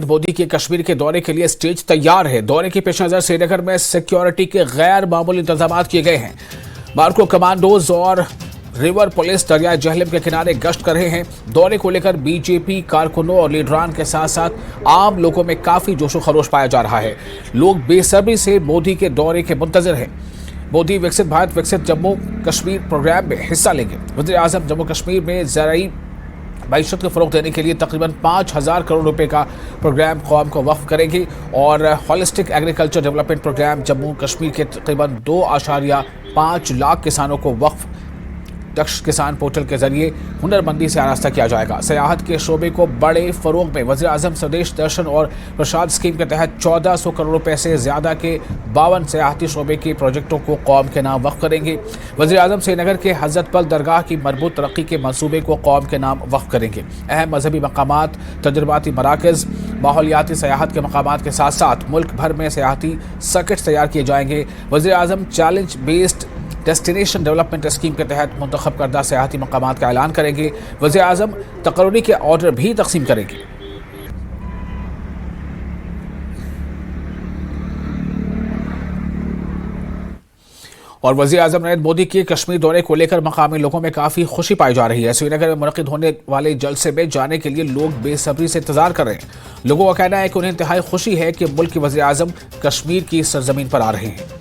मोदी के कश्मीर के दौरे के लिए स्टेज तैयार है। दौरे के पेश नजर श्रीनगर में सिक्योरिटी के गैर मामूली इंतजाम किए गए हैं। मार्को कमांडोज और रिवर पुलिस दरियाई जहलम के किनारे गश्त कर रहे हैं। दौरे को लेकर बीजेपी कारकुनों और लीडरान के साथ साथ आम लोगों में काफी जोशो खरोश पाया जा रहा है। लोग बेसब्री से मोदी के दौरे के मुंतजर हैं। मोदी विकसित भारत विकसित जम्मू कश्मीर प्रोग्राम में हिस्सा लेंगे। वज़ीर आज़म जम्मू कश्मीर में ज़राई मईशत को फ़रोग़ देने के लिए तकरीबन 5,000 करोड़ रुपए का प्रोग्राम कौम को वक्फ करेंगे और holistic agriculture development programme Jammu Kashmir के तकरीबन 2.5 लाख किसानों को वक्फ दक्ष किसान पोर्टल के जरिए हुनरमंदी से आरास्ता किया जाएगा। सयाहत के शोबे को बड़े फ़रोग़ में वज़ीर आज़म स्वदेश दर्शन और प्रसाद स्कीम के तहत 1400 करोड़ रुपए से ज़्यादा के 52 सयाहती शोबे के प्रोजेक्टों को कौम के नाम वक्फ करेंगे। वज़ीर आज़म श्रीनगर के हज़रत बल दरगाह की मरबूत तरक्की के मनसूबे को कौम के नाम वक्फ करेंगे। अहम मजहबी मकामात, तजुर्बाती मराकज़, माहौलियाती सयाहत के मकामात के साथ साथ मुल्क भर में सयाहती सर्किट तैयार किए जाएंगे। वज़ीर आज़म challenge based destination development scheme के तहत मुंतखब करदा सयाहती मकामात का ऐलान करेंगे। वज़ीर आज़म तकर्री के ऑर्डर भी तकसीम करेंगे। और वज़ीर आज़म नरेंद्र मोदी के कश्मीर दौरे को लेकर मकामी लोगों में काफ़ी खुशी पाई जा रही है। श्रीनगर में मुनक़िद होने वाले जलसे में जाने के लिए लोग बेसब्री से इंतजार कर रहे हैं। लोगों का कहना है कि उन्हें इंतहाई खुशी है कि मुल्क के वज़ीर आज़म कश्मीर की सरजमीन पर आ रहे हैं।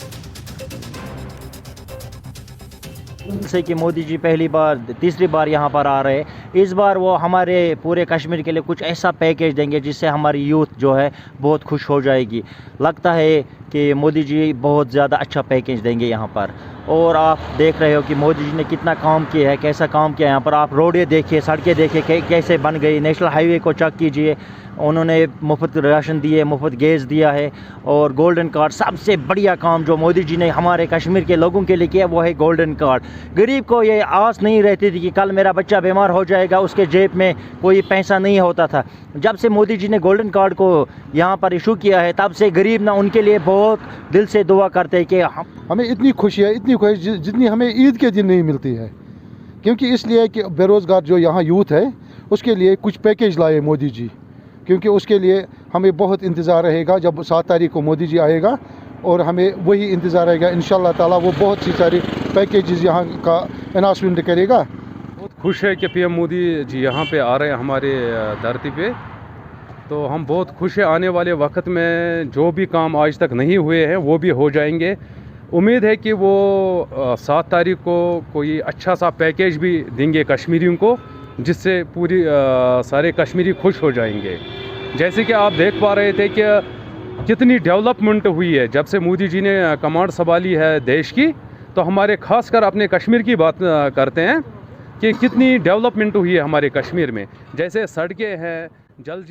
से कि मोदी जी पहली बार तीसरी बार यहाँ पर आ रहे हैं। इस बार वो हमारे पूरे कश्मीर के लिए कुछ ऐसा पैकेज देंगे जिससे हमारी यूथ जो है बहुत खुश हो जाएगी। लगता है कि मोदी जी बहुत ज़्यादा अच्छा पैकेज देंगे यहाँ पर। और आप देख रहे हो कि मोदी जी ने कितना काम किया है, कैसा काम किया है यहाँ पर। आप रोडें देखिए, सड़कें देखिए कैसे बन गई। नेशनल हाईवे को चेक कीजिए, उन्होंने मुफ्त राशन दिए, मुफ्त गैस दिया है और गोल्डन कार्ड। सबसे बढ़िया काम जो मोदी जी ने हमारे कश्मीर के लोगों के लिए किया वो है गोल्डन कार्ड। गरीब को ये आस नहीं रहती थी कि कल मेरा बच्चा बीमार हो जाएगा, उसके जेब में कोई पैसा नहीं होता था। जब से मोदी जी ने गोल्डन कार्ड को यहाँ पर इशू किया है तब से गरीब ना उनके लिए बहुत दिल से दुआ करते हैं कि हमें इतनी खुशी है, इतनी खुशी जितनी हमें ईद के दिन नहीं मिलती है। क्योंकि इसलिए कि बेरोज़गार जो यहाँ यूथ है उसके लिए कुछ पैकेज लाए मोदी जी, क्योंकि उसके लिए हमें बहुत इंतज़ार रहेगा। जब 7 तारीख को मोदी जी आएगा और हमें वही इंतज़ार रहेगा इंशाअल्लाह ताला, वो बहुत सी सारी पैकेजेस यहाँ का अनाउंसमेंट करेगा। बहुत खुश है कि पीएम मोदी जी यहाँ पे आ रहे हैं हमारे धरती पे, तो हम बहुत खुश हैं। आने वाले वक्त में जो भी काम आज तक नहीं हुए हैं वो भी हो जाएंगे। उम्मीद है कि वो 7 तारीख को कोई अच्छा सा पैकेज भी देंगे कश्मीरियों को, जिससे पूरी सारे कश्मीरी खुश हो जाएंगे। जैसे कि आप देख पा रहे थे कि कितनी डेवलपमेंट हुई है जब से मोदी जी ने कमांड संभाली है देश की। तो हमारे खासकर अपने कश्मीर की बात करते हैं कि कितनी डेवलपमेंट हुई है हमारे कश्मीर में। जैसे सड़कें हैं, जल